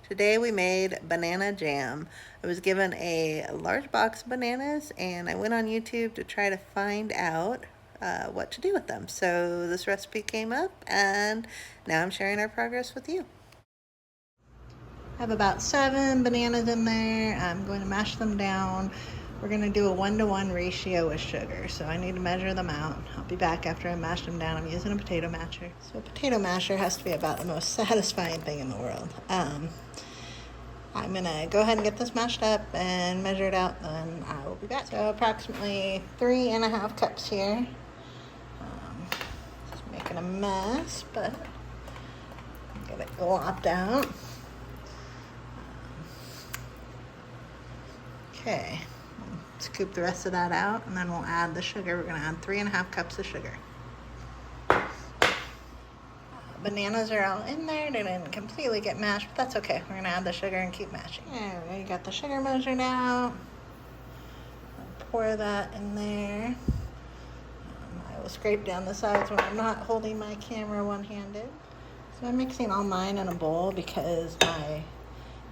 Today we made banana jam. I was given a large box of bananas and I went on YouTube to try to find out what to do with them. So this recipe came up and now I'm sharing our progress with you. I have about 7 bananas in there. I'm going to mash them down. We're going to do a 1-to-1 ratio with sugar, so I need to measure them out. I'll be back after I mash them down. I'm using a potato masher. So a potato masher has to be about the most satisfying thing in the world. I'm gonna go ahead and get this mashed up and measure it out, and I will be back. So approximately 3.5 cups here. Just making a mess, but get it glopped out. Okay, scoop the rest of that out, and then we'll add the sugar. We're gonna add 3.5 cups of sugar. Bananas are all in there. They didn't completely get mashed, but that's okay. We're gonna add the sugar and keep mashing. There we go. Got the sugar measured out. I'll pour that in there. I will scrape down the sides when I'm not holding my camera one-handed. So I'm mixing all mine in a bowl because my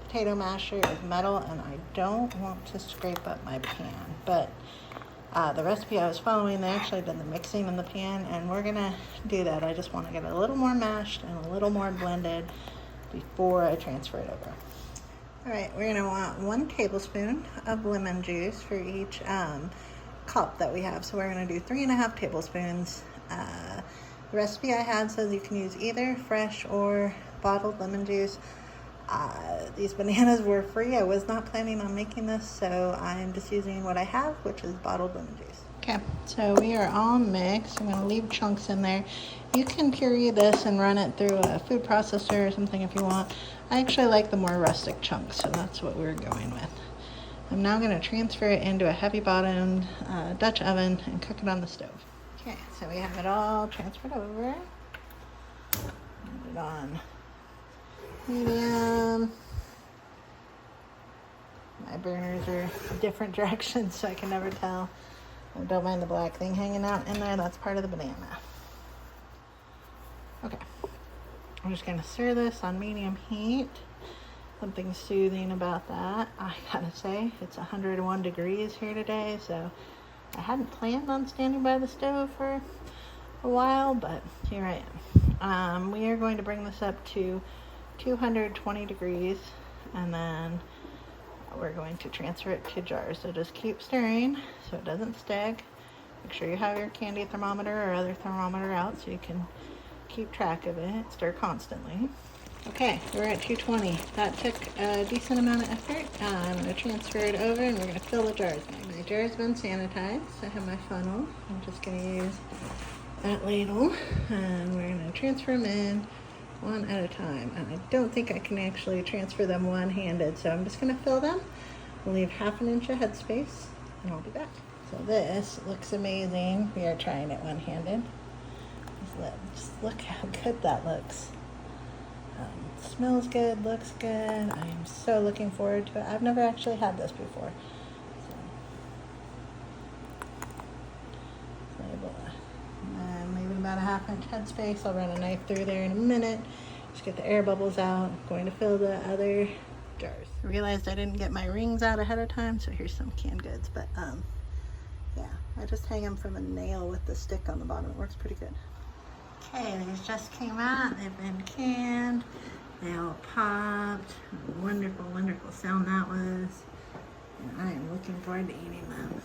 potato masher is metal and I don't want to scrape up my pan. But the recipe I was following, they actually did the mixing in the pan, and we're gonna do that. I just want to get it a little more mashed and a little more blended before I transfer it over. All right, we're gonna want 1 tablespoon of lemon juice for each cup that we have. So we're gonna do 3.5 tablespoons. The recipe I had says you can use either fresh or bottled lemon juice. These bananas were free. I was not planning on making this, so I'm just using what I have, which is bottled lemon juice. Okay, so we are all mixed. I'm going to leave chunks in there. You can puree this and run it through a food processor or something if you want. I actually like the more rustic chunks, so that's what we're going with. I'm now going to transfer it into a heavy-bottomed Dutch oven and cook it on the stove. Okay, so we have it all transferred over. Put it on medium. My burners are different directions, so I can never tell. I don't mind the black thing hanging out in there. That's part of the banana. Okay. I'm just going to stir this on medium heat. Something soothing about that. I gotta say, it's 101 degrees here today, so I hadn't planned on standing by the stove for a while, but here I am. We are going to bring this up to 220 degrees, and then we're going to transfer it to jars. So just keep stirring so it doesn't stick. Make sure you have your candy thermometer or other thermometer out so you can keep track of it. Stir constantly. Okay, we're at 220. That took a decent amount of effort. I'm going to transfer it over and we're going to fill the jars. My jar's been sanitized. I have my funnel. I'm just going to use that ladle, and we're going to transfer them in one at a time. And I don't think I can actually transfer them one-handed, so I'm just going to fill them. We'll leave 1/2 inch of headspace, and I'll be back. So this looks amazing. We are trying it one-handed. Just look how good that looks. Smells good, looks good. I am so looking forward to it. I've never actually had this before. And leave it about 1/2 inch headspace. I'll run a knife through there in a minute. Just get the air bubbles out. I'm going to fill the other jars. I realized I didn't get my rings out ahead of time, so here's some canned goods. But yeah, I just hang them from a nail with the stick on the bottom. It works pretty good. Okay, these just came out. They've been canned. They all popped. Wonderful, wonderful sound that was. And I am looking forward to eating them.